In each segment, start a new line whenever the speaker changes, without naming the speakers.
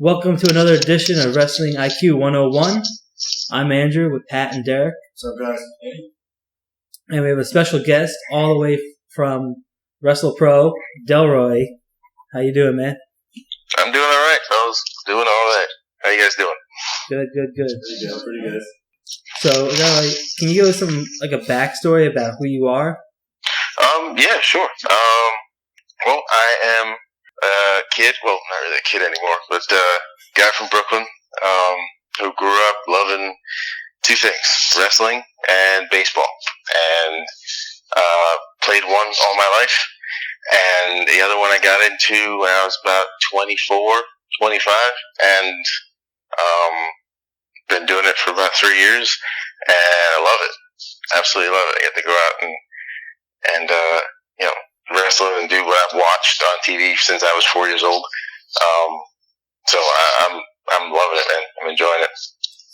Welcome to another edition of Wrestling IQ 101. I'm Andrew with Pat and Derek.
What's up, guys?
And we have a special guest all the way from WrestlePro, Delroy. How you doing, man?
I'm doing all right, fellas. Doing all right. How you guys doing?
Good.
Pretty good.
So, can you give us a backstory about who you are?
Yeah, sure. Well, I am a kid. Well, not really a kid anymore, but a guy from Brooklyn who grew up loving two things: wrestling and baseball. And played one all my life. And the other one I got into when I was about 24, 25, and been doing it for about 3 years, and I love it. Absolutely love it. I get to go out and wrestle and do what I've watched on TV since I was 4 years old. So I'm loving it, man. I'm enjoying it.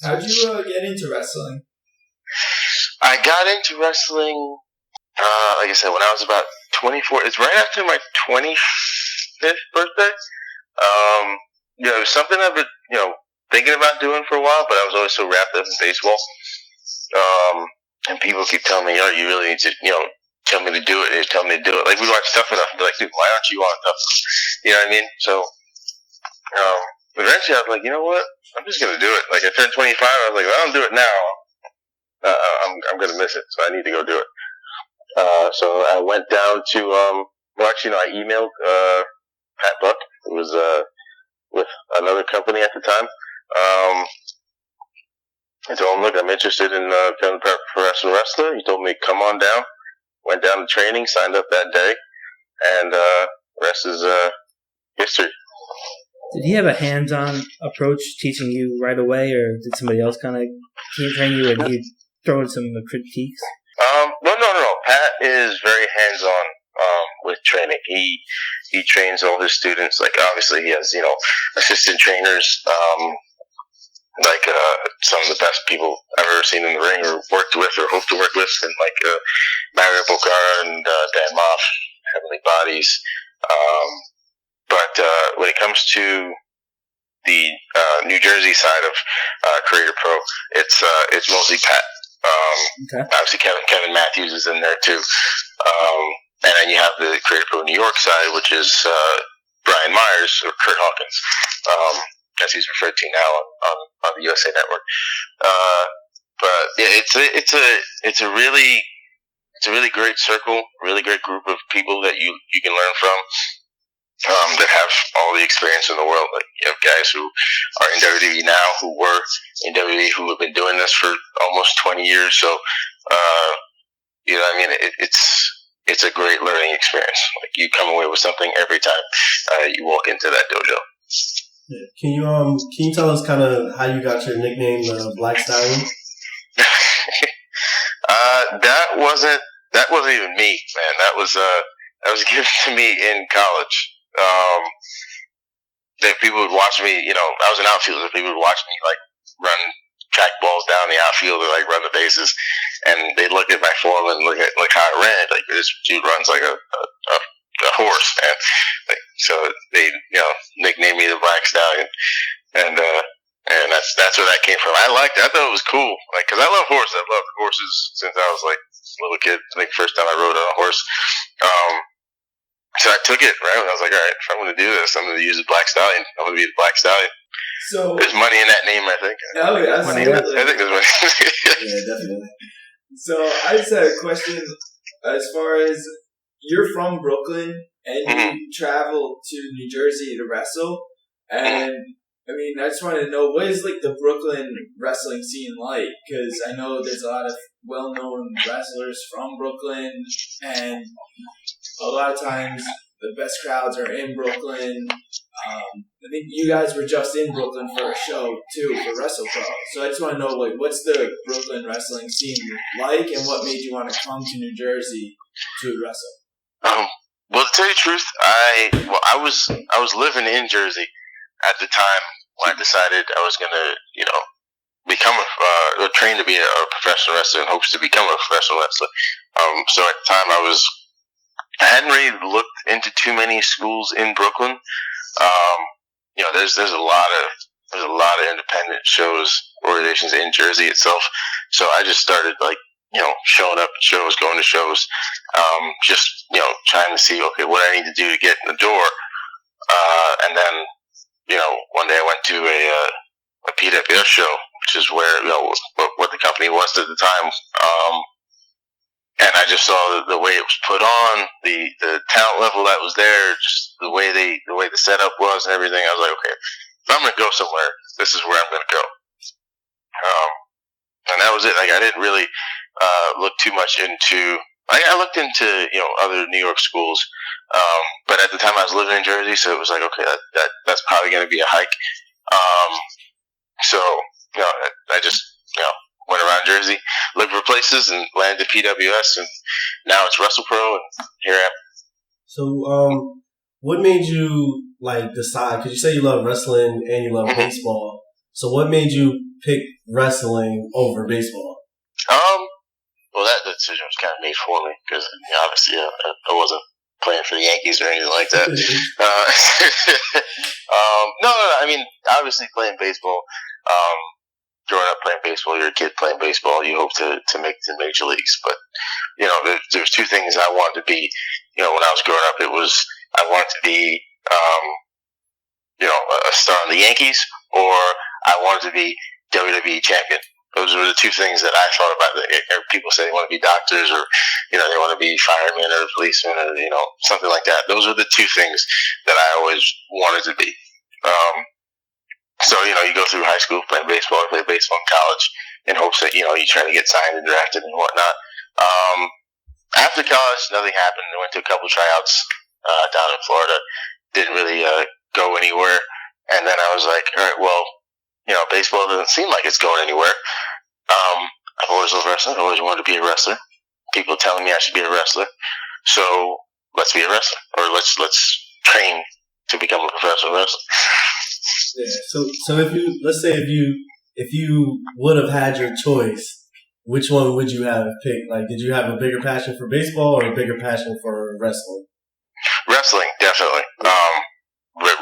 How'd you get into wrestling?
I got into wrestling, like I said, when I was about 24. It's right after my 25th birthday. It was something I've been, thinking about doing for a while, but I was always so wrapped up in baseball. And people keep telling me, you really need to, tell me to do it. They tell me to do it. Like, we watch Tough Enough and be like, dude, why aren't you on Tough Enough? You know what I mean? So, eventually I was like, you know what? I'm just going to do it. Like, I turned 25. I was like, if I don't do it now, I'm going to miss it. So I need to go do it. So I went down to, I emailed, Pat Buck, who was, with another company at the time. I told him, look, I'm interested in, becoming a professional wrestler. He told me, come on down. Went down to training, signed up that day, and, rest is, history.
Did he have a hands-on approach teaching you right away, or did somebody else kind of train you and he throw in some critiques?
No. Pat is very hands-on with training. He trains all his students. Like, obviously, he has assistant trainers, some of the best people I've ever seen in the ring or worked with or hope to work with, and Mario Bokara and Dan Moff, Heavenly Bodies. But when it comes to the New Jersey side of Creator Pro, it's mostly Pat.
Okay.
Obviously, Kevin Matthews is in there too. And then you have the Creator Pro New York side, which is Brian Myers or Kurt Hawkins, as he's referred to now on the USA Network. But yeah, it's a really great circle, really great group of people that you can learn from. That have all the experience in the world. Like, you have guys who are in WWE now, who were in WWE, who have been doing this for almost 20 years. So, it's a great learning experience. Like, you come away with something every time you walk into that dojo.
Yeah. Can you tell us kind of how you got your nickname, Black Stallion?
That wasn't even me, man. That was given to me in college. That people would watch me, I was an outfielder. People would watch me run track balls down the outfield or run the bases, and they'd look at my form and look at how I ran. Like, this dude runs like a horse, man. So they nicknamed me the Black Stallion, and that's where that came from. I thought it was cool, because I love horses. I've loved horses since I was a little kid. I think the first time I rode on a horse. So I took it, right? And I was like, all right, if I'm going to do this, I'm going to use the Black Stallion. I'm going to be the Black Stallion.
So
there's money in that name, I think.
Oh, yeah,
I think there's money.
Yeah, definitely. So I just had a question as far as you're from Brooklyn and you travel to New Jersey to wrestle. And, I just wanted to know, what is, the Brooklyn wrestling scene like? Because I know there's a lot of well-known wrestlers from Brooklyn, and a lot of times the best crowds are in Brooklyn. I think you guys were just in Brooklyn for a show, too, for WrestlePro. So I just want to know, what's the Brooklyn wrestling scene like, and what made you want to come to New Jersey to wrestle?
Well, to tell you the truth, I was living in Jersey at the time when I decided I was going to, become trained to be a professional wrestler in hopes to become a professional wrestler. So at the time I hadn't really looked into too many schools in Brooklyn. there's a lot of independent shows, organizations in Jersey itself. So I just started showing up at shows, going to shows, just trying to see what I need to do to get in the door. And then one day I went to a PWS show, which is where what the company was at the time. And I just saw the way it was put on, the talent level that was there, just the way the setup was and everything. I was like, okay, if I'm gonna go somewhere, this is where I'm gonna go. And that was it. Like, I didn't really look too much into. I looked into other New York schools, but at the time I was living in Jersey, so it was like, okay, that's probably gonna be a hike. So I just went around Jersey, looked for places, and landed PWS, and now it's WrestlePro, and here I am.
So, what made you decide? Because you say you love wrestling and you love baseball. So, what made you pick wrestling over baseball?
Well, that decision was kind of made for me because obviously I wasn't playing for the Yankees or anything like that. No. I mean, obviously playing baseball. Growing up playing baseball, you're a kid playing baseball. You hope to make the major leagues, but there's two things I wanted to be. When I was growing up, it was I wanted to be, a star on the Yankees, or I wanted to be WWE champion. Those were the two things that I thought about. People say they want to be doctors, or they want to be firemen or policemen, or something like that. Those are the two things that I always wanted to be. So, you go through high school playing baseball. I played baseball in college in hopes that, you try to get signed and drafted and whatnot. After college, nothing happened. I went to a couple tryouts down in Florida. Didn't really go anywhere. And then I was like, all right, well, baseball doesn't seem like it's going anywhere. I've always loved wrestling. I always wanted to be a wrestler. People telling me I should be a wrestler. So let's be a wrestler. Or let's train to become a professional wrestler.
Yeah. So if you would have had your choice, which one would you have picked? Like, did you have a bigger passion for baseball or a bigger passion for wrestling?
Wrestling, definitely.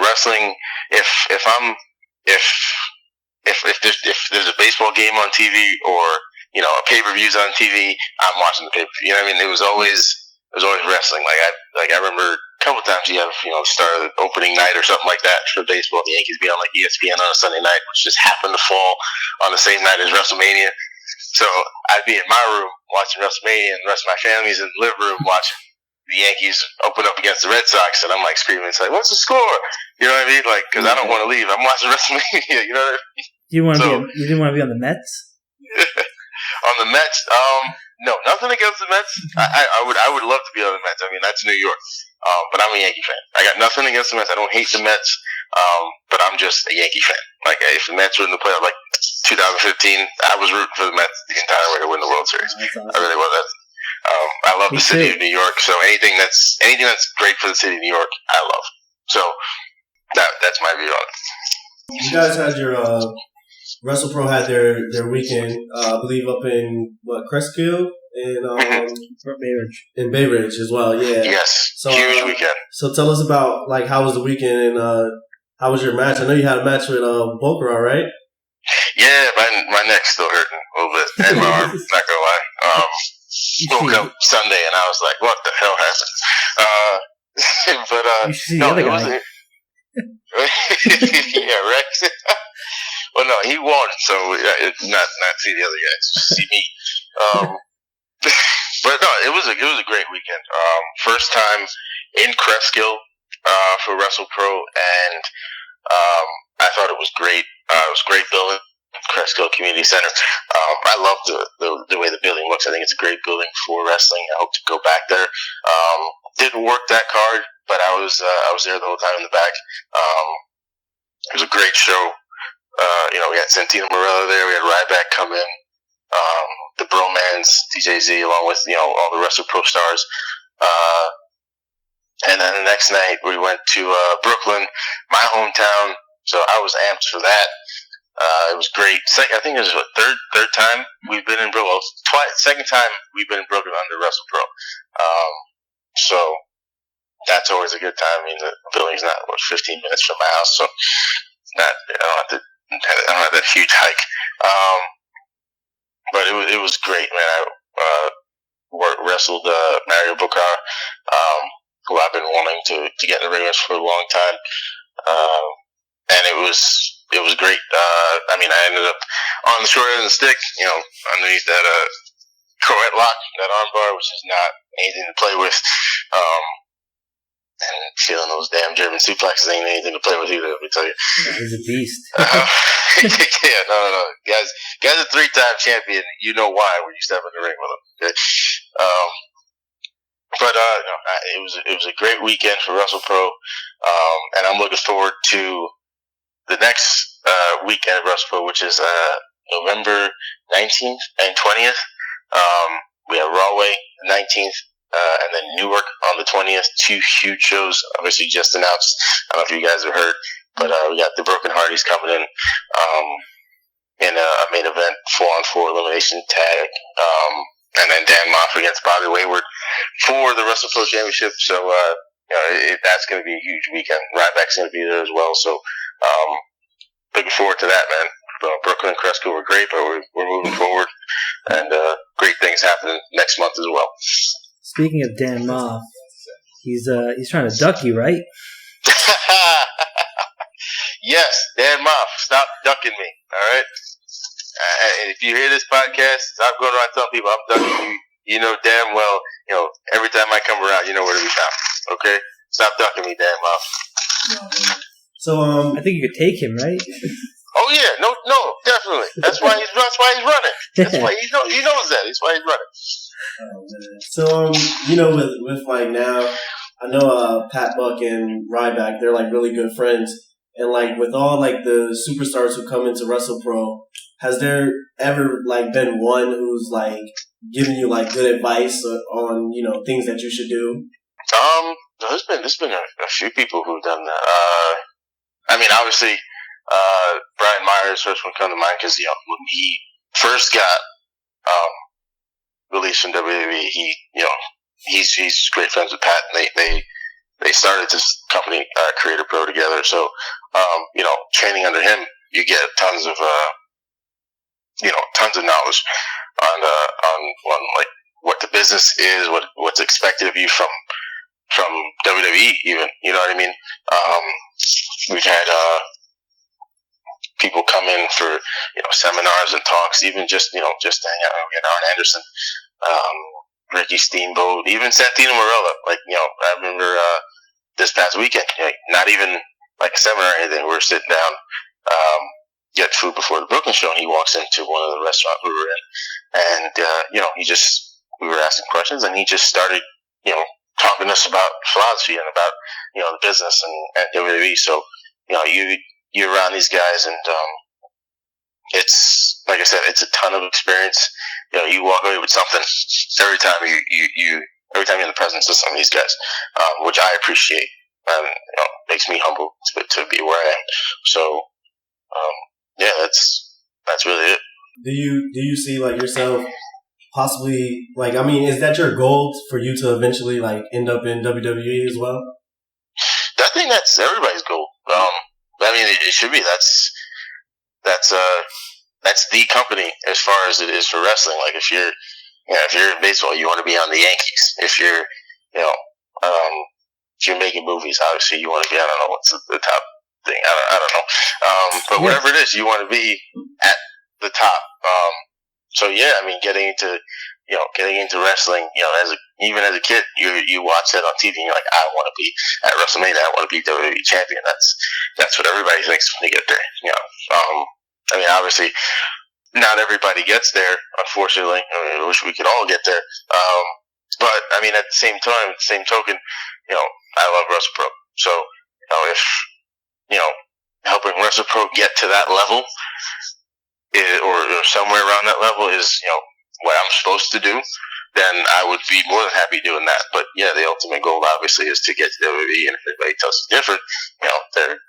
Wrestling. If there's a baseball game on TV or a pay-per-view's on TV, I'm watching the pay-per-view. You know what I mean? It was always wrestling. I remember a couple times you have start of the opening night or something like that for baseball. The Yankees be on ESPN on a Sunday night, which just happened to fall on the same night as WrestleMania. So I'd be in my room watching WrestleMania, and the rest of my family's in the living room watching the Yankees open up against the Red Sox, and I'm screaming, it's what's the score? You know what I mean? Because I don't want to leave. I'm watching WrestleMania. You know what I mean?
You didn't want to be on the Mets?
On the Mets, no, nothing against the Mets. I would love to be on the Mets. I mean, that's New York. But I'm a Yankee fan. I got nothing against the Mets. I don't hate the Mets. But I'm just a Yankee fan. If the Mets were in the playoffs 2015, I was rooting for the Mets the entire way to win the World Series. Awesome. I really was. I love the city of New York. So anything that's great for the city of New York, I love. So that's my view on it.
You guys had your WrestlePro had their weekend, I believe, up in Cresskill and in Bay Ridge as well. Yeah.
Yes.
So,
huge weekend.
So tell us about how was the weekend and how was your match? I know you had a match with Bokra, right?
Yeah, my neck's still hurting a little bit, and my arm. Not gonna lie. Woke up Sunday and I was like, "What the hell happened?" But
you should see the other guy.
Yeah, right. Well, no, he won, so not see the other guys, see me. But no, it was a great weekend. First time in Cresskill for WrestlePro, and I thought it was great. It was a great building, Cresskill Community Center. I love the way the building looks. I think it's a great building for wrestling. I hope to go back there. Didn't work that card, but I was there the whole time in the back. It was a great show. We had Santino Marella there. We had Ryback come in. The Bromans, DJ Z, along with all the WrestlePro stars. And then the next night we went to Brooklyn, my hometown. So I was amped for that. It was great. I think it was the third time we've been in Brooklyn. Second time we've been in Brooklyn under WrestlePro. So that's always a good time. I mean, the building's not 15 minutes from my house, so not I don't have that huge hike. But it was great, man. I wrestled Mario Bokar, who I've been wanting to get in the ring with for a long time, and it was great. I mean, I ended up on the short end of the stick, underneath that Croat lock, that armbar, which is not anything to play with. And feeling those damn German suplexes ain't anything to play with either, let me tell you.
He's a beast.
Yeah, no. Guy's a 3-time champion. You know why when you step in the ring with him. Okay? It was a great weekend for WrestlePro, and I'm looking forward to the next weekend of WrestlePro, which is November 19th and 20th. We have Rahway 19th. And then Newark on the 20th, 2 huge shows, obviously just announced. I don't know if you guys have heard, but we got the Broken Hardys coming in a main event, 4-on-4 elimination tag, and then Dan Moff against Bobby Wayward for the WrestlePro Championship. So that's going to be a huge weekend. Ryback's going to be there as well. So looking forward to that, man. Brooklyn and Cresco were great, but we're moving forward, and great things happening next month as well.
Speaking of Dan Moff, he's trying to duck you, right?
Yes, Dan Moff, stop ducking me, all right? And if you hear this podcast, stop going around telling people I'm ducking you. You know damn well, every time I come around, you know where to be found, okay? Stop ducking me, Dan Moff.
So,
I think you could take him, right?
Oh yeah, no, definitely. That's why he's running. That's why he knows that. That's why he's running.
So, with like now, I know Pat Buck and Ryback, they're like really good friends, and like with all like the superstars who come into WrestlePro, has there ever like been one who's like giving you like good advice on things that you should do?
There's been a few people who've done that. I mean, obviously, Brian Myers first one come to mind because when he first got released from WWE, he's great friends with Pat, and they started this company, Creator Pro, together. So training under him, you get tons of knowledge on like what the business is, what's expected of you from WWE, even, you know what I mean? We've had people come in for seminars and talks, even just to hang out. We had Arn Anderson, Ricky Steamboat, even Santino Marella. Like I remember this past weekend, not even like a seminar or anything. We were sitting down, get food before the Brooklyn show, and he walks into one of the restaurants we were in, and we were asking questions, and he just started talking to us about philosophy and about the business and WWE. So you're around these guys, and it's like I said, it's a ton of experience. You walk away with something every time every time you're in the presence of some of these guys, which I appreciate, and makes me humble to be where I am. So that's really it.
Do you see like yourself possibly, like, I mean, is that your goal for you to eventually like end up in WWE as well?
I think that's everybody's goal. I mean, it should be. That's the company as far as it is for wrestling. Like if you're in baseball, you want to be on the Yankees. If you're if you're making movies, obviously you want to be. I don't know what's the top thing. I don't know. But whatever it is, you want to be at the top. So yeah, I mean, getting into wrestling, even as a kid, you watch that on TV and you're like, I want to be at WrestleMania. I want to be WWE champion. That's what everybody thinks when they get there. I mean, obviously, not everybody gets there. Unfortunately, I wish we could all get there. But I mean, at the same time, same token, I love WrestlePro. So if helping WrestlePro get to that level, or somewhere around that level is what I'm supposed to do, then I would be more than happy doing that. But yeah, the ultimate goal obviously is to get to WWE, and if anybody tells us different, they're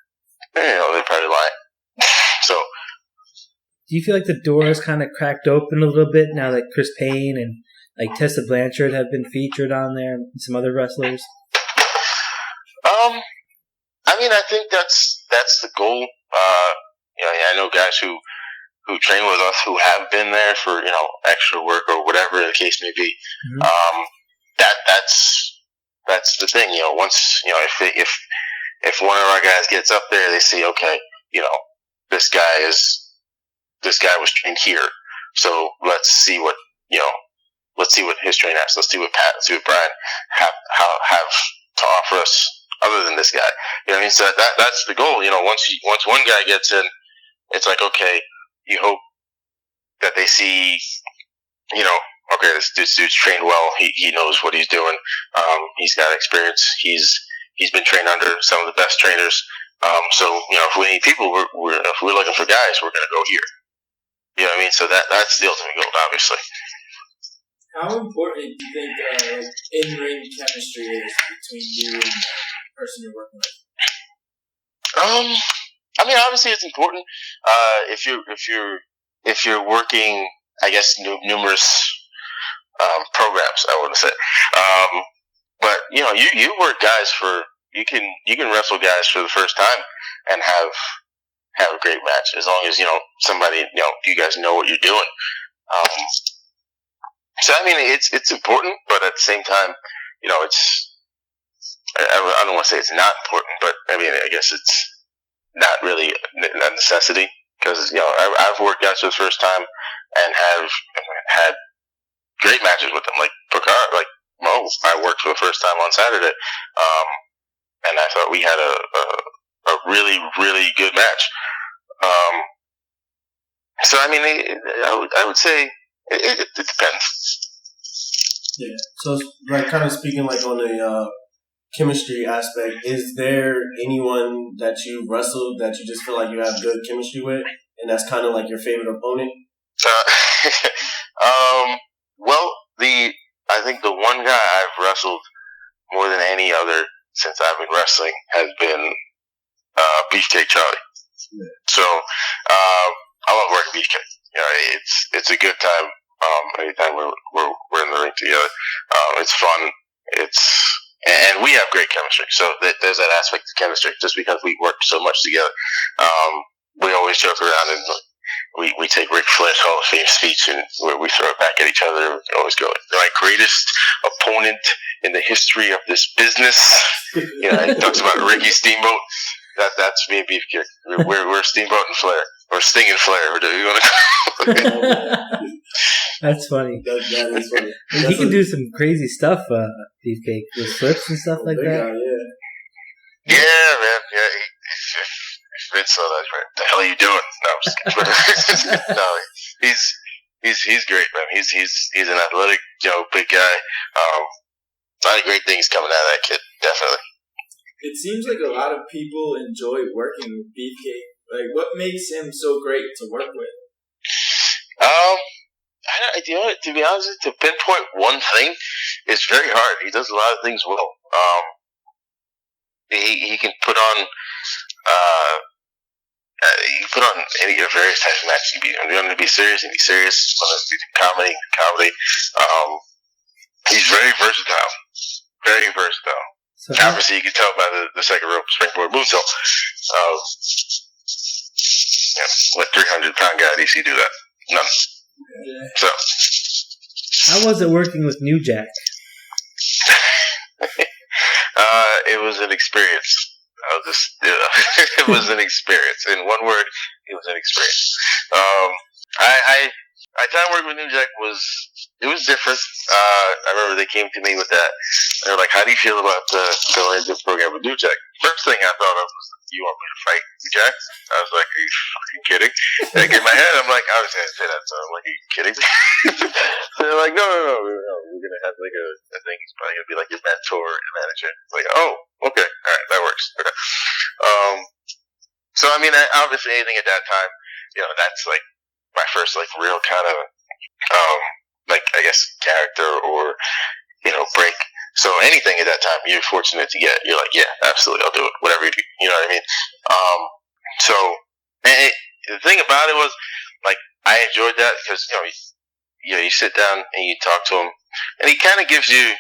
probably lying. So,
do you feel like the door has kind of cracked open a little bit now that Chris Payne and like Tessa Blanchard have been featured on there, and some other wrestlers?
mean, I think that's the goal. I know guys who train with us who have been there for extra work or whatever the case may be.
Mm-hmm.
That's the thing. Once if one of our guys gets up there, they see, okay, this guy was trained here, so let's see what his trainer has. Let's see what Pat, let's see what Brian have to offer us other than this guy. You know what I mean? So that's the goal. Once one guy gets in, it's like, okay, you hope that they see, okay, this dude's trained well. He knows what he's doing. He's got experience. He's been trained under some of the best trainers. So if we need people, if we're looking for guys, we're gonna go here. You know what I mean? So that's the ultimate goal, obviously.
How important do you think in-ring chemistry is between you and the person you're working with?
I mean, obviously it's important. If you're working, I guess, numerous programs, I want to say. But you work guys you can wrestle guys for the first time and have a great match as long as somebody you guys know what you're doing. So I mean, it's important, but at the same time, it's I don't want to say it's not important, but I mean, I guess it's not really a necessity because I've worked guys for the first time and have had great matches with them, like Picard, like Mo. I worked for the first time on Saturday, and I thought we had a really, really good match. So I mean, I would say it depends.
Yeah. So, like, kind of speaking like on a chemistry aspect, is there anyone that you wrestled that you just feel like you have good chemistry with, and that's kind of like your favorite opponent?
Well, I think the one guy I've wrestled more than any other since I've been wrestling has been Beefcake Charlie. Yeah. So I love working Beefcake. It's a good time. Anytime we're in the ring together, it's fun. And we have great chemistry. So there's that aspect of chemistry. Just because we work so much together, we always joke around and we take Ric Flair's Hall of Fame speech and we throw it back at each other. We always go, my greatest opponent in the history of this business. He talks about Ricky Steamboat. That's me and Beefcake. We're Steamboat and Flair. Or Sting and Flair. Or do you want to call it?
That's funny.
That is funny.
He can do some crazy stuff, Beefcake, with flips and stuff like that.
Yeah, man. Yeah, if Vince saw that, right? The hell are you doing? No, I'm just kidding. No, he's great, man. He's an athletic, big guy. A lot of great things coming out of that kid, definitely.
It seems like a lot of people enjoy working with Beefcake. Like, what makes him so great to work with?
To be honest, to pinpoint one thing is very hard. He does a lot of things well. He can put on any various types of matches. If you want to be serious, and be serious. If you want to do comedy. He's very versatile. Very versatile. So obviously, you can tell by the second rope springboard moonsault. What 300-pound guy do you see do that? None. So,
how was it working with New Jack?
It was an experience. It was an experience. In one word, it was an experience. I time working with New Jack was different. I remember they came to me with that. They were like, "How do you feel about going into the program with New Jack?" First thing I thought of was, "You want me to fight New Jack?" I was like, "Are you fucking kidding?" Like in my head, I'm like, I was gonna say that, so I'm like, "Are you kidding me?" So they're like, "No, we're gonna have like a thing. He's probably gonna be like your mentor, your manager." It's like, "Oh, okay, all right, that works." Okay. So I mean, obviously, anything at that time, that's like my first like real kind of like I guess character or break. So anything at that time you're fortunate to get, you're like, yeah, absolutely, I'll do it. Whatever you do, you know what I mean? So the thing about it was like I enjoyed that because you sit down and you talk to him, and he kind of gives you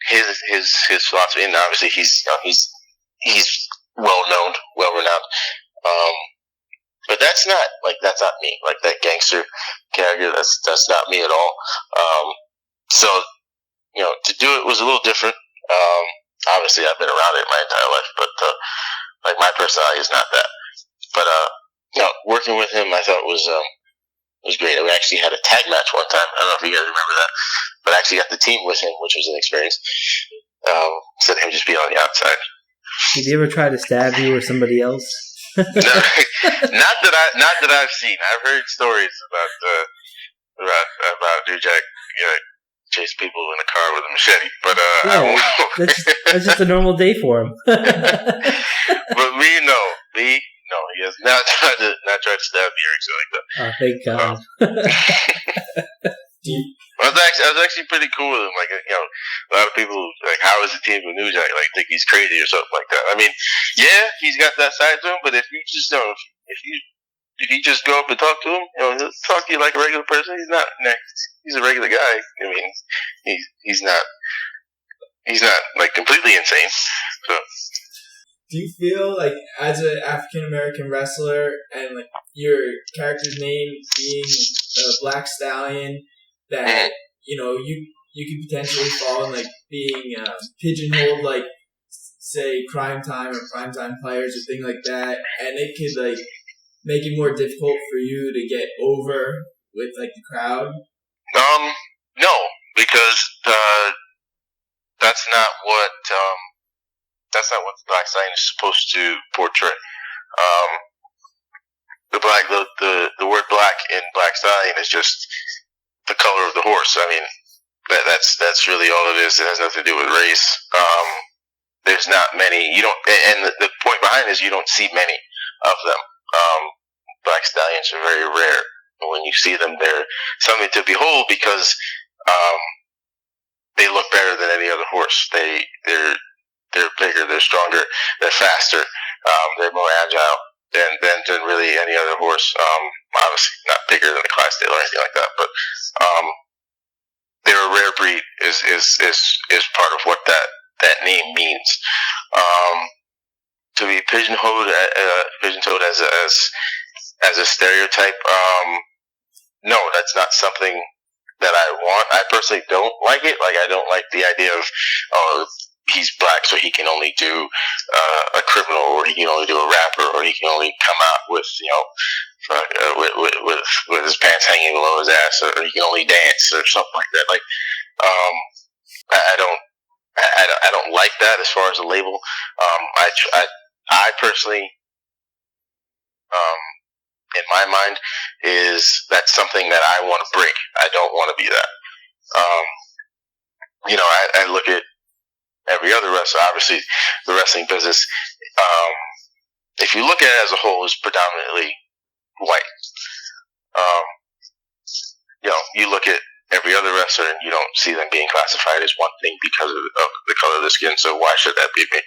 his philosophy, and obviously he's well known, well renowned. But that's not me. Like that gangster character, that's not me at all. So to do it was a little different. Obviously, I've been around it my entire life, but like my personality is not that. But working with him, I thought was great. We actually had a tag match one time. I don't know if you guys remember that, but I actually got the team with him, which was an experience. Instead of him just being on the outside.
Did he ever try to stab you or somebody else?
No, not that I've seen. I've heard stories about New Jack chase people in a car with a machete, but I won't.
That's just a normal day for him.
But me, no. He has not tried to stab me or anything like that.
Oh, thank God.
I was actually pretty cool with him. Like, a lot of people like, how is the team with New Jack? Like, think he's crazy or something like that. I mean, yeah, he's got that side to him. But if you just if you just go up and talk to him, he'll talk to you like a regular person. He's not. He's a regular guy. I mean, he's not like completely insane. So.
Do you feel like, as an African American wrestler, and like your character's name being Black Stallion, that you could potentially fall in like being pigeonholed, like say Crime Time or Prime Time Players or thing like that, and it could like make it more difficult for you to get over with like the crowd?
No, because that's not what the Black Stallion is supposed to portray. The word black in Black Stallion is just the color of the horse. I mean, that's really all it is. It has nothing to do with race. There's not many. You don't, and the point behind it is you don't see many of them. Black Stallions are very rare. When you see them, they're something to behold because they look better than any other horse. They're bigger, they're stronger, they're faster, they're more agile than really any other horse. Obviously not bigger than a Clydesdale or anything like that, but they're a rare breed is part of what that name means. To be pigeonholed as a stereotype, no, that's not something that I want. I personally don't like it. Like, I don't like the idea of, he's black, so he can only do a criminal, or he can only do a rapper, or he can only come out with with his pants hanging below his ass, or he can only dance or something like that. Like, I don't like that as far as a label. I personally, in my mind, that's something that I want to break. I don't want to be that. I look at every other wrestler. Obviously, the wrestling business, if you look at it as a whole, is predominantly white. You look at every other wrestler and you don't see them being classified as one thing because of the color of their skin. So why should that be me?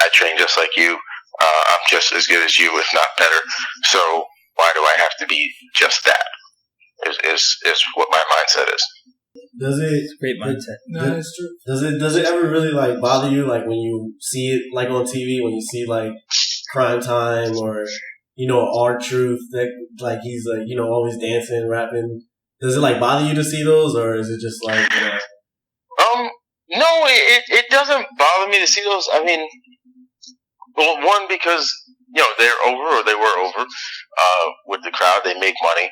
I train just like you. I'm just as good as you, if not better. So why do I have to be just that? Is what my mindset is.
Does it?
Great mindset.
No, that's true.
Does it ever really like bother you, like when you see it like on TV, when you see like Prime Time or R-Truth, that like he's like always dancing, rapping? Does it like bother you to see those, or is it just like
No, it doesn't bother me to see those. I mean, well, one, because they're over, or they were over with the crowd. They make money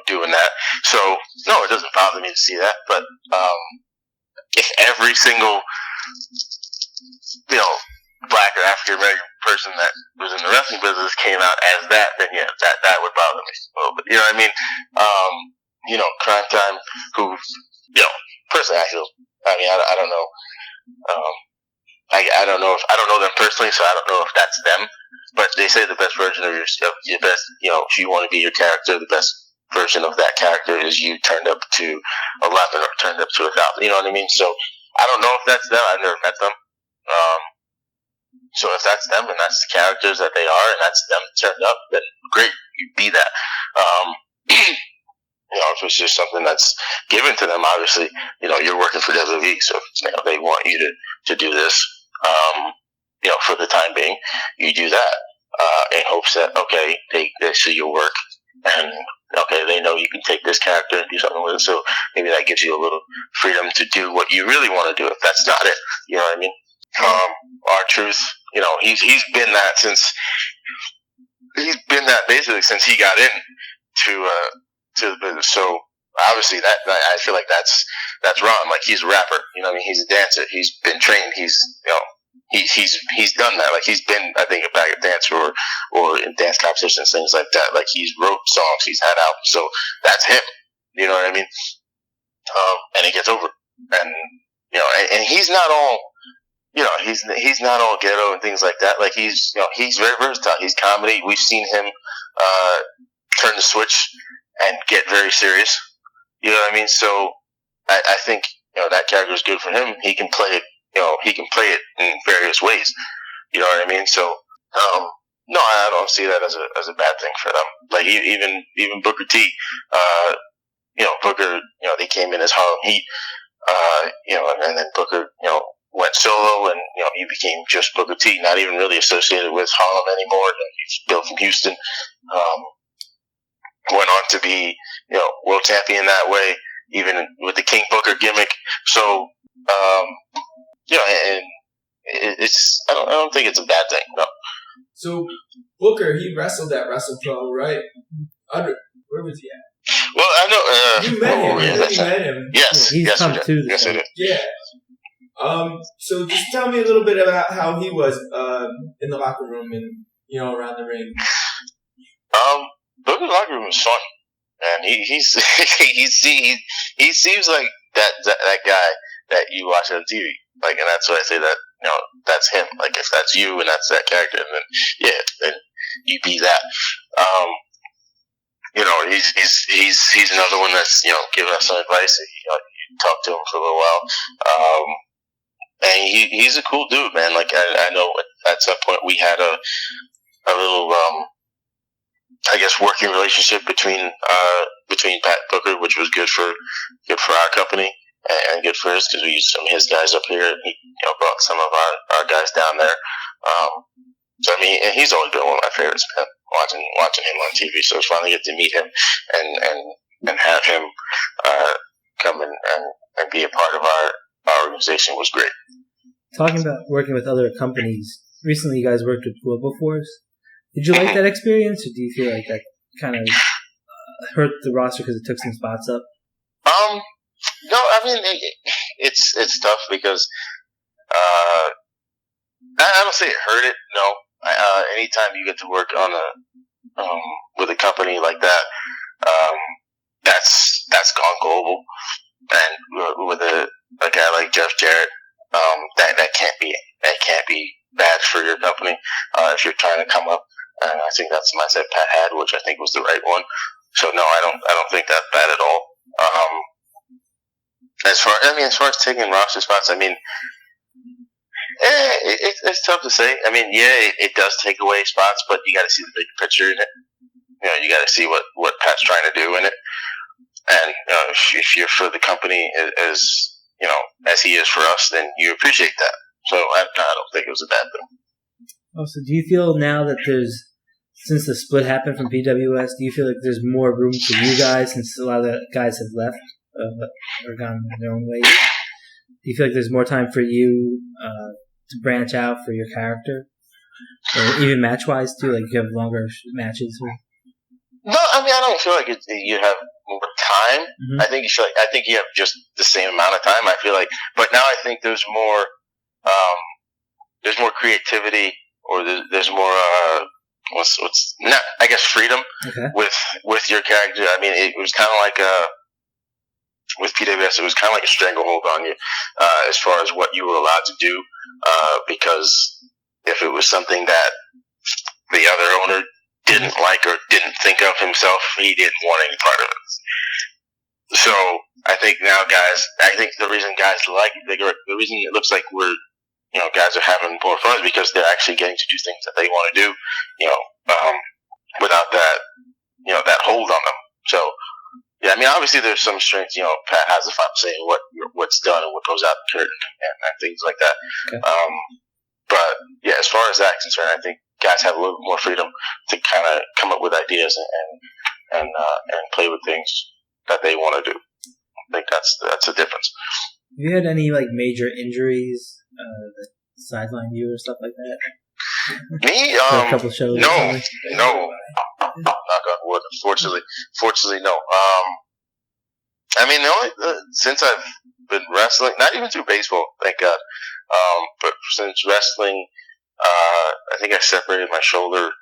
doing that. So no, it doesn't bother me to see that. But if every single black or African American person that was in the wrestling business came out as that, then yeah, that would bother me a little bit. You know what I mean? Crime Time, who personally I don't know. I don't know them personally, so I don't know if that's them. But they say the best version of your best, if you want to be your character, the best version of that character is you turned up to 11 or turned up to 1,000. You know what I mean? So I don't know if that's them. I've never met them. So if that's them and that's the characters that they are and that's them turned up, then great, you be that. If it's just something that's given to them, obviously, you're working for WWE, so they want you to do this. for the time being, you do that in hopes that, okay, they see your work and, okay, they know you can take this character and do something with it. So maybe that gives you a little freedom to do what you really want to do if that's not it. You know what I mean? R-Truth, he's been that basically since he got in to the business. So obviously that I feel like that's Ron. Like, he's a rapper. You know what I mean? He's a dancer. He's been trained. He's he's done that. Like, he's been, I think, a backup dancer or in dance competitions, things like that. Like, he's wrote songs. He's had albums. So that's him. You know what I mean? And it gets over. And and he's not all. He's not all ghetto and things like that. Like, he's very versatile. He's comedy. We've seen him turn the switch and get very serious. You know what I mean? So I think that character is good for him. He can play it. He can play it in various ways. You know what I mean? So no, I don't see that as a bad thing for them. Like, even Booker T. Booker. They came in as Harlem Heat. And then Booker. Went solo, and he became just Booker T, not even really associated with Harlem anymore. He's built from Houston. Went on to be world champion that way, even with the King Booker gimmick. So and it's I don't think it's a bad thing. No.
So Booker, he wrestled at WrestlePro, right? Where was he at?
Well, I know
you met him. You met him.
Yes,
he's
yes,
come too.
Yes, I did.
Yeah. So just tell me a little bit about how he was in the locker room and around the ring.
Booker's locker room is fun, and he seems like that guy that you watch on TV. Like, and that's why I say that that's him. Like, if that's you and that's that character, then then you be that. He's another one that's giving us some advice. You talk to him for a little while. And he's a cool dude, man. Like, I know at some point we had a little, I guess, working relationship between Pat Booker, which was good for our company and good for his, because we used some of his guys up here, and he brought some of our guys down there. So I mean, and he's always been one of my favorites, man. Watching him on TV. So it's finally get to meet him and have him come and be a part of our organization was great.
Talking about working with other companies, recently you guys worked with Global Force. Did you like that experience, or do you feel like that kind of hurt the roster because it took some spots up?
No, I mean it's tough because I don't say it hurt it. No, anytime you get to work on with a company like that, that's gone global, and with a guy like Jeff Jarrett. That can't be bad for your company if you're trying to come up. And I think that's the mindset Pat had, which I think was the right one. So no, I don't think that's bad at all. As far as taking roster spots, I mean, it's tough to say. I mean, it does take away spots, but you got to see the big picture in it. You got to see what Pat's trying to do in it. And if you're for the company as he is for us, then you appreciate that. So I don't think it was a bad thing.
Also, do you feel now that since the split happened from PWS, do you feel like there's more room for you guys, since a lot of the guys have left or gone their own ways? Do you feel like there's more time for you to branch out for your character? Or even match-wise, too? Like, you have longer matches?
No, I mean, I don't feel like you have more time. Mm-hmm. I think you have just the same amount of time, I feel like. But now I think there's more creativity, or there's more, freedom with your character. I mean, it was kind of like with PWS, it was kind of like a stranglehold on you as far as what you were allowed to do, because if it was something that the other owner didn't like or didn't think of himself, he didn't want any part of it. So I think now the reason the reason it looks like guys are having more fun is because they're actually getting to do things that they want to do, without that hold on them. So yeah, I mean, obviously there's some strengths. Pat has the final say in what's done and what goes out the curtain and things like that. Okay. But yeah, as far as that's concerned, I think guys have a little more freedom to kind of come up with ideas and play with things that they want to do. I think that's a difference.
Have you had any like major injuries that sidelined you or stuff like that?
Me,
For a couple shows.
no. Knock on wood. Fortunately, no. I mean, the only since I've been wrestling, not even through baseball, thank God. But since wrestling, I think I separated my shoulder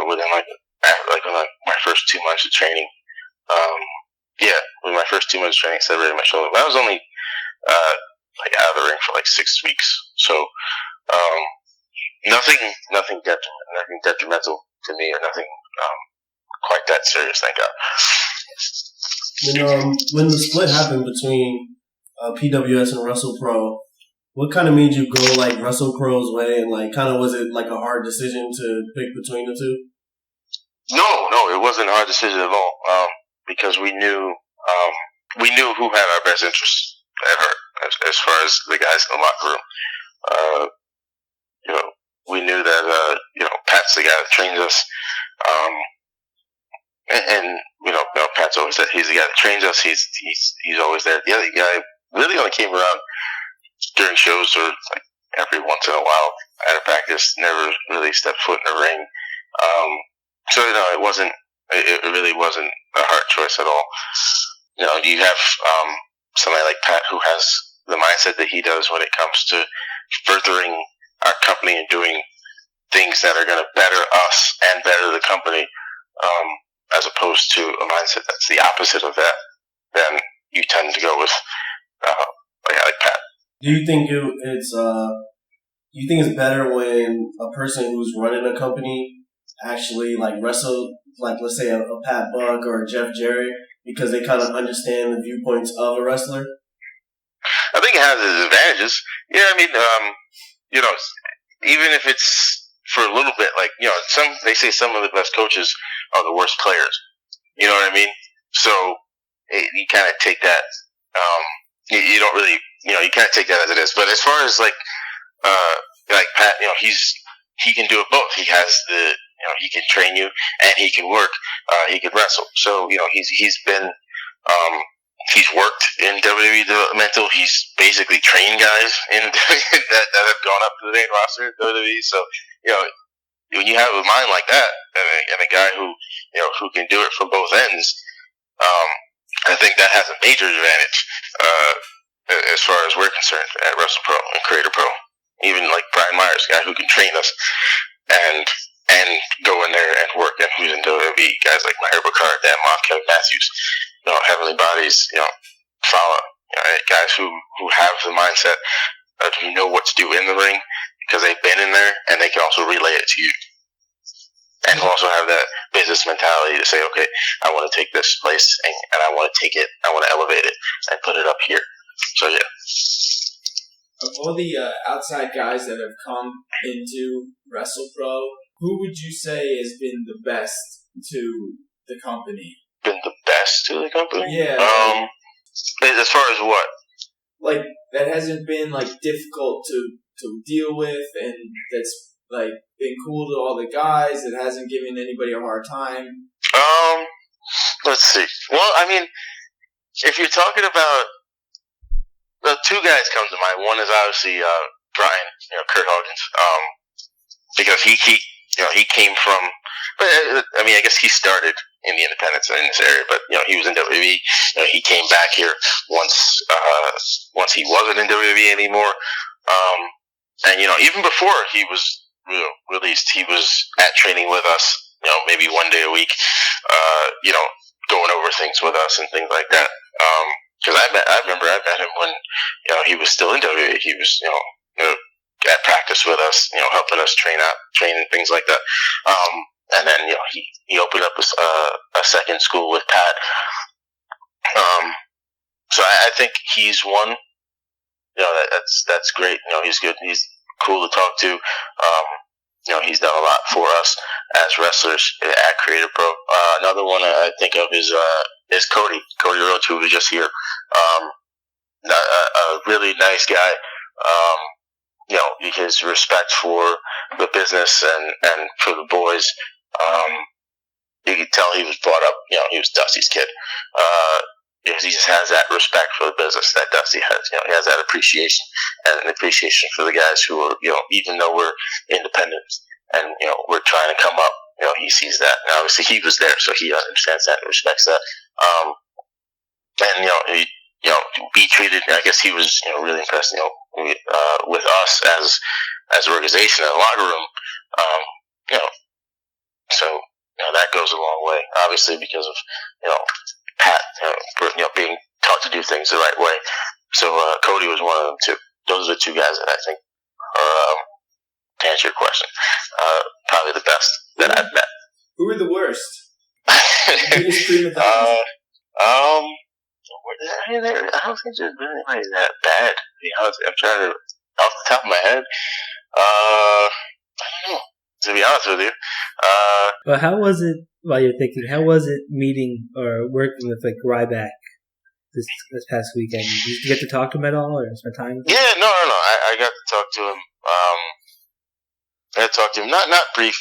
within my first 2 months of training. Within my first 2 months of training, I separated my shoulder. But I was only out of the ring for 6 weeks, so nothing detrimental to me, or nothing quite that serious, thank God.
When the split happened between PWS and WrestlePro, what kind of made you go WrestlePro's way, and was it a hard decision to pick between the two?
No, it wasn't a hard decision at all. Because we knew who had our best interests at heart, as far as the guys in the locker room. We knew that Pat's the guy that trains us, and Pat's always said he's the guy that trains us. He's always there. The other guy really only came around during shows or every once in a while at a practice. Never really stepped foot in the ring. So it wasn't. It really wasn't a hard choice at all. You have somebody like Pat who has the mindset that he does when it comes to furthering our company and doing things that are going to better us and better the company, as opposed to a mindset that's the opposite of that. Then you tend to go with a guy like Pat.
Do you think it's better when a person who's running a company actually wrestle, let's say a Pat Buck or a Jeff Jarrett, because they kind of understand the viewpoints of a wrestler?
I think it has its advantages. Yeah, I mean, even if it's for a little bit, they say some of the best coaches are the worst players. You know what I mean? So you kind of take that. You don't really, you kind of take that as it is. But as far as Pat, he can do it both. He has he can train you and he can work. He can wrestle. So he's been. He's worked in WWE developmental. He's basically trained guys in that have gone up to the main roster in WWE. So, when you have a mind like that and a guy who can do it from both ends, I think that has a major advantage as far as we're concerned at WrestlePro and Creator Pro. Even Brian Myers, a guy who can train us and go in there and work, and who's in WWE. Guys like Maher Bakar, Dan Moff, Kevin Matthews. Heavenly Bodies, Fala, guys who have the mindset who know what to do in the ring because they've been in there, and they can also relay it to you. And who also have that business mentality to say, okay, I want to take this place and I want to take it, I want to elevate it and put it up here. So, yeah.
Of all the outside guys that have come into WrestlePro, who would you say has been the best to the company?
Been the best to the company?
Yeah.
As far as what?
That hasn't been difficult to deal with, and that's been cool to all the guys. It hasn't given anybody a hard time.
Let's see. Well, I mean, if you're talking about two guys come to mind. One is obviously Brian, Kurt Hawkins, because he came from. But I mean, I guess he started in the independents in this area, but he was in WWE. He came back here once he wasn't in WWE anymore, and even before he was released, he was at training with us. Maybe one day a week, going over things with us and things like that. Because I remember I met him when he was still in WWE. He was at practice with us, helping us train and things like that. And then he opened up a second school with Pat. So I think he's one. That's great. He's good. He's cool to talk to. He's done a lot for us as wrestlers at Creative Pro. Another one I think of is Cody Rhodes, who was just here. A really nice guy. his respect for the business and for the boys. You could tell he was brought up, he was Dusty's kid. He just has that respect for the business that Dusty has. He has that appreciation and an appreciation for the guys who are, even though we're independent and, we're trying to come up, he sees that. And obviously he was there, so he understands that and respects that. And, be treated, I guess he was, really impressed, with us as an organization in the locker room. So, that goes a long way, obviously, because of, Pat, being taught to do things the right way. So, Cody was one of them too. Those are the two guys that I think are, to answer your question, probably the best that I've met.
Who were the worst?
I don't think there's been anybody that bad. I'm trying to, off the top of my head, I don't know, to be honest with you.
Well, how was it, while you're thinking, how was it meeting or working with, Ryback this past weekend? Did you get to talk to him at all or spend time with him?
Yeah, no. I got to talk to him. I had to talk to him, not brief,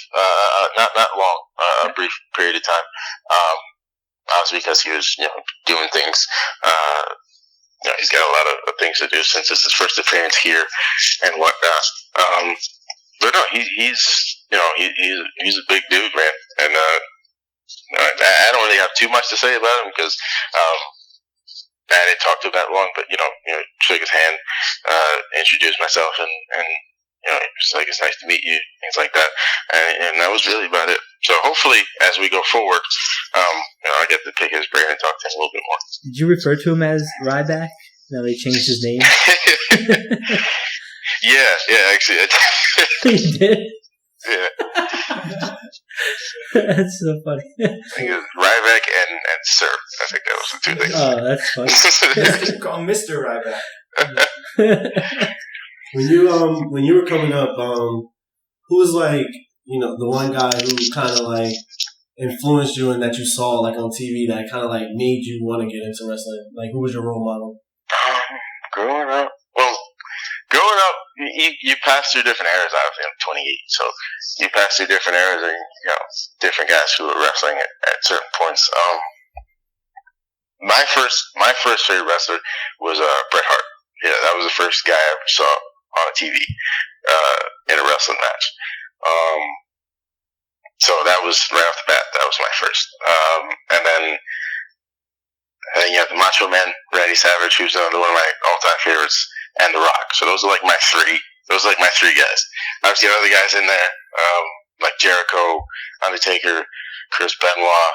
not long, a brief period of time. Obviously because he was, doing things, he's got a lot of things to do since it's his first appearance here and whatnot. But no, he's a big dude, man. And, I don't really have too much to say about him because, I didn't talk to him that long, but, shook his hand, introduced myself and it's like, it's nice to meet you, things like that. And that was really about it. So hopefully, as we go forward, I get to pick his brain and talk to him a little bit more.
Did you refer to him as Ryback? Now he changed his name?
Yeah, actually I did.
You did?
Yeah.
That's so funny.
I think it was Ryback and Sir. I think that was the two things.
Oh, that's funny.
Call him Mr. Ryback.
When you were coming up, who was the one guy who kind of influenced you and that you saw on TV that kind of made you want to get into wrestling? Who was your role model?
Growing up, you pass through different eras. Obviously, I'm 28, so you pass through different eras and different guys who were wrestling at certain points. My first favorite wrestler was Bret Hart. Yeah, that was the first guy I ever saw on a TV in a wrestling match. So that was right off the bat. That was my first. And then you have the Macho Man, Randy Savage, who's another one of my all-time favorites, and The Rock. So those are my three. Those are my three guys. Obviously, other guys in there, like Jericho, Undertaker, Chris Benoit,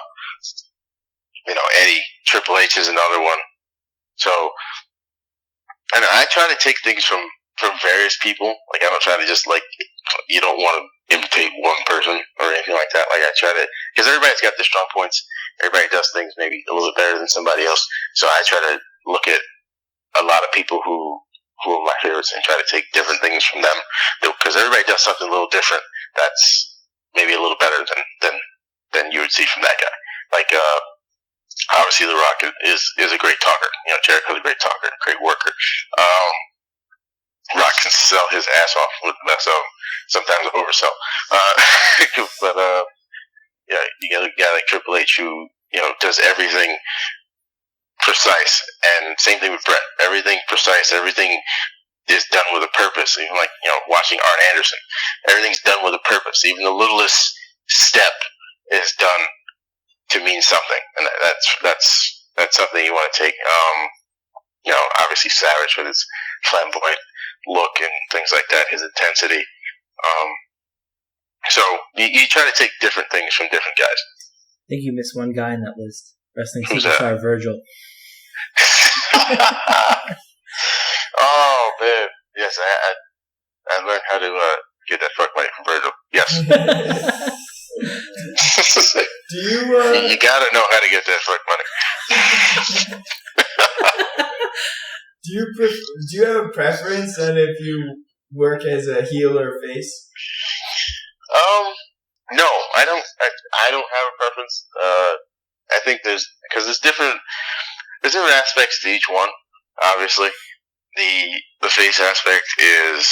Eddie, Triple H is another one. So, and I try to take things from various people. I don't try to just you don't want to imitate one person or anything like that. I try to, because everybody's got their strong points. Everybody does things maybe a little bit better than somebody else. So I try to look at a lot of people who are my favorites and try to take different things from them, because everybody does something a little different that's maybe a little better than you would see from that guy. Obviously The Rock is a great talker. Jericho's a great talker, great worker. Rock can sell his ass off with the best of them. Sometimes oversell. But you got a guy like Triple H who does everything precise, and same thing with Brett. Everything precise. Everything is done with a purpose. Even watching Arn Anderson, everything's done with a purpose. Even the littlest step is done to mean something, and that's something you want to take. Obviously Savage with his flamboyant look and things like that, his intensity. So you try to take different things from different guys.
I think you missed one guy in that list. Wrestling superstar Virgil.
Oh man, yes, I learned how to get that fuck money from Virgil. Yes.
Do you?
You gotta know how to get that fuck money.
Do you have a preference on if you work as a heel or face?
No, I don't. I don't have a preference. I think there's different aspects to each one. Obviously, the face aspect is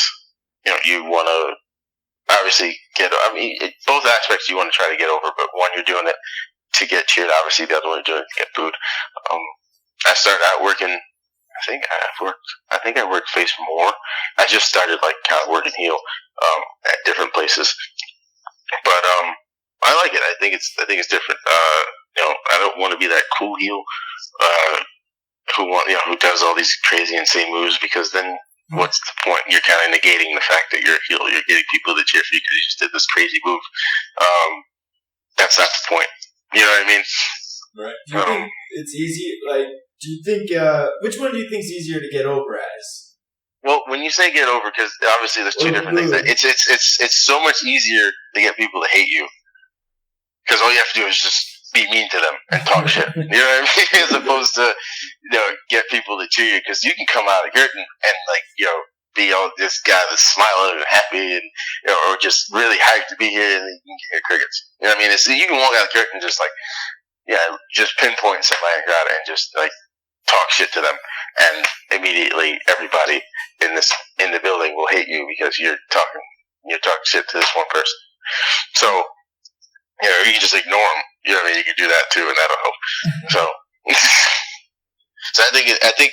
you want to obviously both aspects you want to try to get over, but one, you're doing it to get cheered. Obviously, the other one, you're doing it to get booed. I started out working. I think I worked face more. I just started like kind of working heel at different places, but I like it. I think it's different. I don't want to be that cool heel who does all these crazy insane moves, because then what's the point? You're kind of negating the fact that you're a heel. You're getting people to cheer for you because you just did this crazy move. That's not the point. You know what I mean?
Right. Do you think it's easy? Like, do you think which one do you think is easier to get over as?
Well, when you say get over, because obviously there's two different things. It's so much easier to get people to hate you, because all you have to do is just be mean to them and talk shit. You know what I mean? As opposed to get people to cheer you, because you can come out of curtain and be all this guy that's smiling and happy and or just really hyped to be here, and then you can hear crickets. You know what I mean? You can walk out of the curtain and just just pinpoint somebody in the crowd and just like talk shit to them, and immediately everybody in the building will hate you because you're talking shit to this one person. So you can just ignore them. You know what I mean? You can do that too, and that'll help. So I think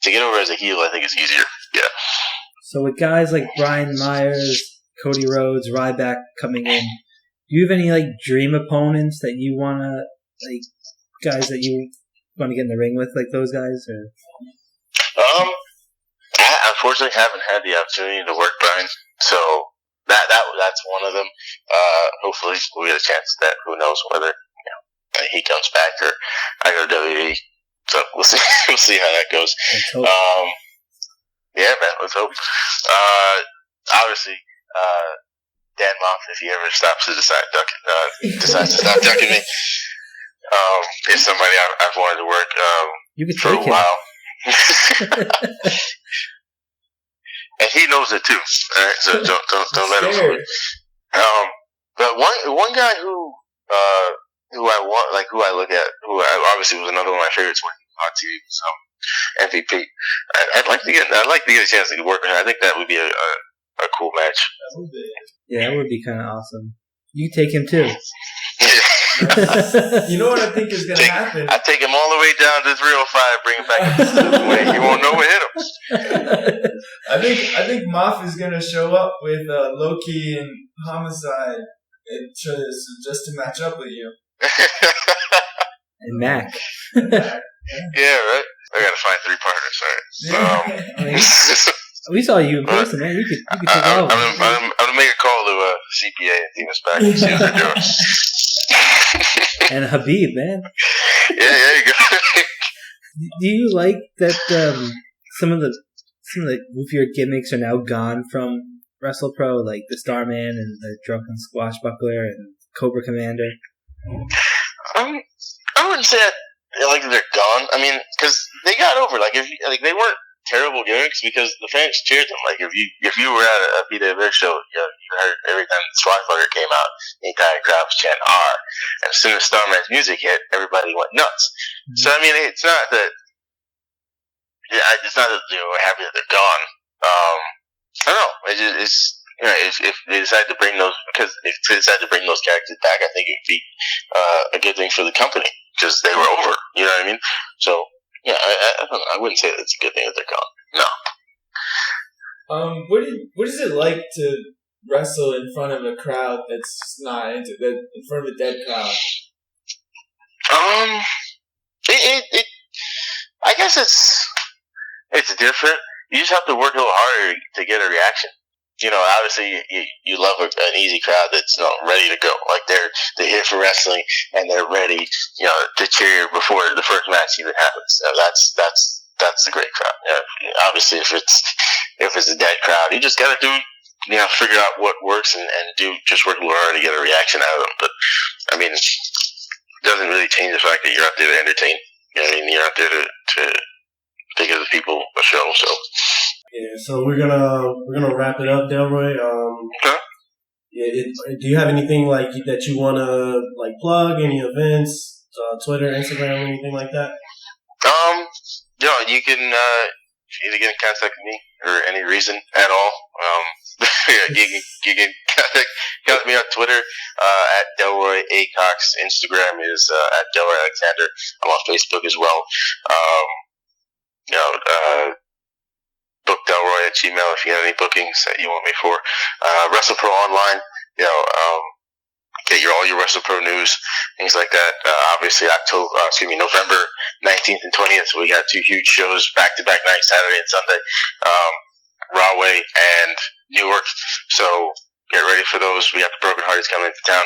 to get over as a heel, I think it's easier. Yeah.
So with guys like Brian Myers, Cody Rhodes, Ryback coming in, do you have any like dream opponents that you wanna guys that you want to get in the ring with, like those guys? Or
I unfortunately haven't had the opportunity to work Brian, so that's one of them. Hopefully we'll get a chance at that. Who knows whether he comes back or I go to WWE. So we'll see. We'll see how that goes. Yeah, man. Let's hope. Obviously, Dan Moff, if he ever stops to decides to stop ducking me, is somebody I've wanted to work
you could
for a while. And he knows it too. All right, so don't let him fool you. But one guy who I want, who I look at, obviously was another one of my favorites when he was on TV, was MVP. I'd like to get a chance to work with him. I think that would be a cool match.
Yeah, that would be kind of awesome. You take him too.
You know what I think is going to happen?
I take him all the way down to 305, bring him back up. He won't know what hit him.
I think Moff is going to show up with Loki and Homicide just to match up with you.
And Mac.
Yeah, right. I got to find 3 partners. All right.
We saw you in person, man. You could take all of them.
I'm gonna make a call to CPA and team us back and see what they're doing.
And Habib, man.
Yeah, there you go.
Do you like that some of the goofier gimmicks are now gone from WrestlePro, like the Starman and the Drunken Squashbuckler and Cobra Commander?
I wouldn't say I like that they're gone. I mean, because they got over. They weren't terrible gimmicks because the fans cheered them. Like if you were at a BWF show, you heard every time the Swashbuckler came out, the entire crowd was chanting R. And as soon as Starman's music hit, everybody went nuts. Mm-hmm. So I mean, it's not that we're happy that they're gone. I don't know. It's if they decide to bring those characters back, I think it'd be a good thing for the company because they were over. You know what I mean? So. Yeah, I don't know. I wouldn't say it's a good thing that they're gone. No.
What is it like to wrestle in front of a crowd that's not into that, in front of a dead crowd?
I guess it's different. You just have to work a little harder to get a reaction. Obviously you love an easy crowd that's ready to go. Like they're here for wrestling and they're ready, to cheer before the first match even happens. That's a great crowd. Obviously if it's a dead crowd, you just gotta figure out what works and just work a little hard to get a reaction out of them. But I mean, it doesn't really change the fact that you're out there to entertain. You're out there to give the people a show. So.
Yeah, so we're gonna wrap it up, Delroy.
Okay.
Yeah, do you have anything that you wanna plug? Any events, Twitter, Instagram, anything like that?
You can if you need to get in contact with me or any reason at all, you can contact me on Twitter at Delroy A. Cox. Instagram is at Delroy Alexander. I'm on Facebook as well. Book Delroy at Gmail if you have any bookings that you want me for. WrestlePro Online, get all your WrestlePro news, things like that. Obviously, November 19th and 20th, we got 2 huge shows back-to-back nights, Saturday and Sunday, Rahway and Newark. So get ready for those. We got the Broken Hearts coming into town.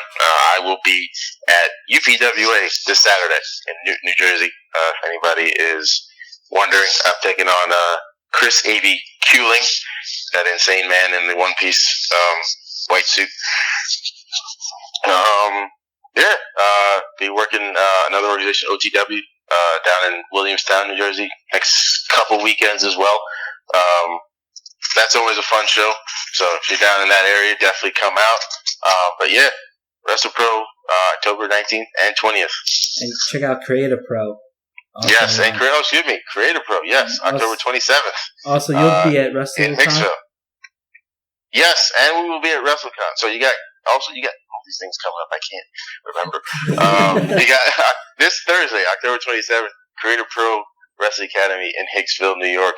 I will be at UPWA this Saturday in New Jersey. If anybody is wondering, I'm taking on Chris A.B. Kuling, that insane man in the one-piece white suit. Be working another organization, OTW, down in Williamstown, New Jersey, next couple weekends as well. That's always a fun show. So if you're down in that area, definitely come out. But yeah, WrestlePro, October 19th and 20th.
And check out Creative Pro.
Yes, and Creative Pro. Yes, October 27th.
Also, you'll be at
in
WrestleCon.
Hicksville. Yes, and we will be at WrestleCon. So you got all these things coming up. I can't remember. You got this Thursday, October 27th, Creative Pro Wrestling Academy in Hicksville, New York.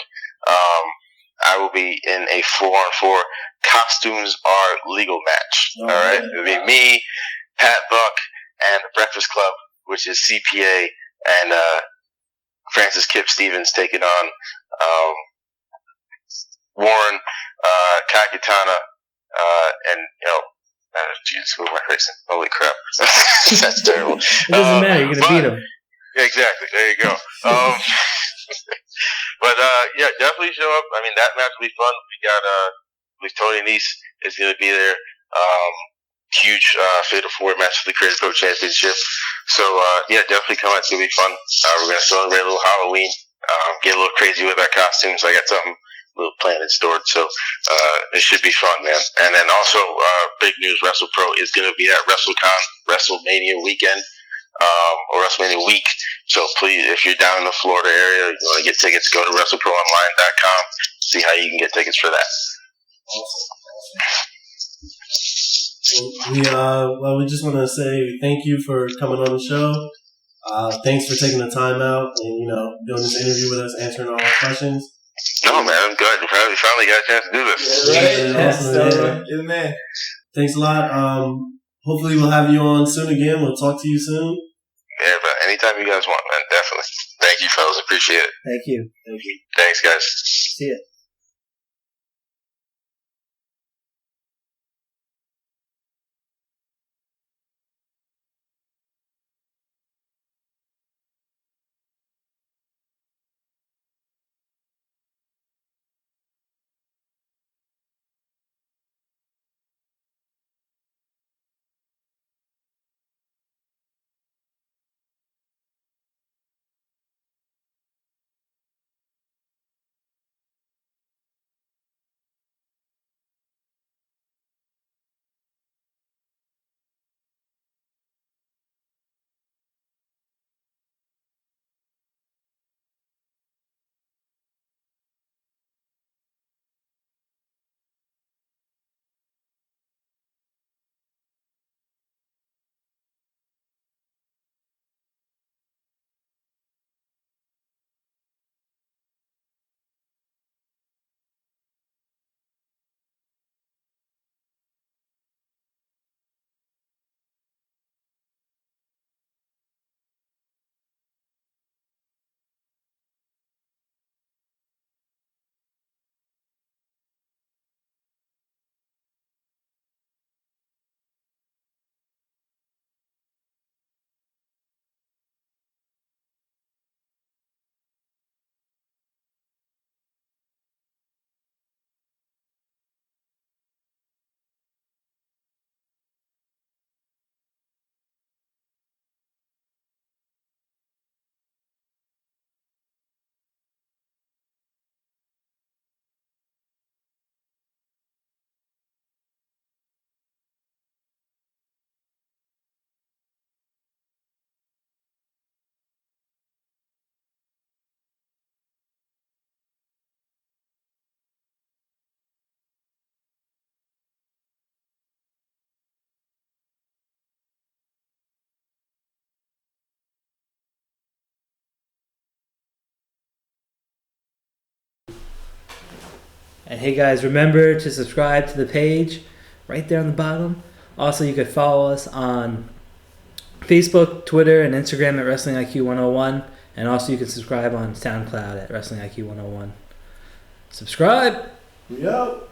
I will be in a 4-on-4 costumes are legal match. All right, it'll be me, Pat Buck, and the Breakfast Club, which is CPA and Francis Kip Stevens taking on Warren, Kai Katana, and Jesus, who am I facing? Holy crap, that's terrible.
It doesn't matter. You're gonna beat him.
Exactly. There you go. But yeah, definitely show up. I mean, that match will be fun. We got Tony Nese is going to be there. Huge Fatal 4 match for the Creative Pro Championship. So yeah, definitely come out. It's going to be fun. We're going to celebrate a little Halloween. Get a little crazy with our costumes. I got something a little planned and stored. So it should be fun, man. And then also big news: WrestlePro is going to be at WrestleCon, WrestleMania weekend. Or WrestleMania week. So please, if you're down in the Florida area, you want to get tickets, go to WrestleProOnline.com. See how you can get tickets for that.
We just want to say thank you for coming on the show. Thanks for taking the time out and doing this interview with us, answering all our questions.
No, man, I'm glad you finally got a chance to do this.
Right. You're the man.
Thanks a lot. Hopefully we'll have you on soon again. We'll talk to you soon.
Yeah, but anytime you guys want, man, definitely. Thank you, fellas. Appreciate it.
Thank you.
Thanks, guys.
See ya. And hey guys, remember to subscribe to the page right there on the bottom. Also, you could follow us on Facebook, Twitter, and Instagram at Wrestling IQ 101. And also, you can subscribe on SoundCloud at Wrestling IQ 101. Subscribe!
We out!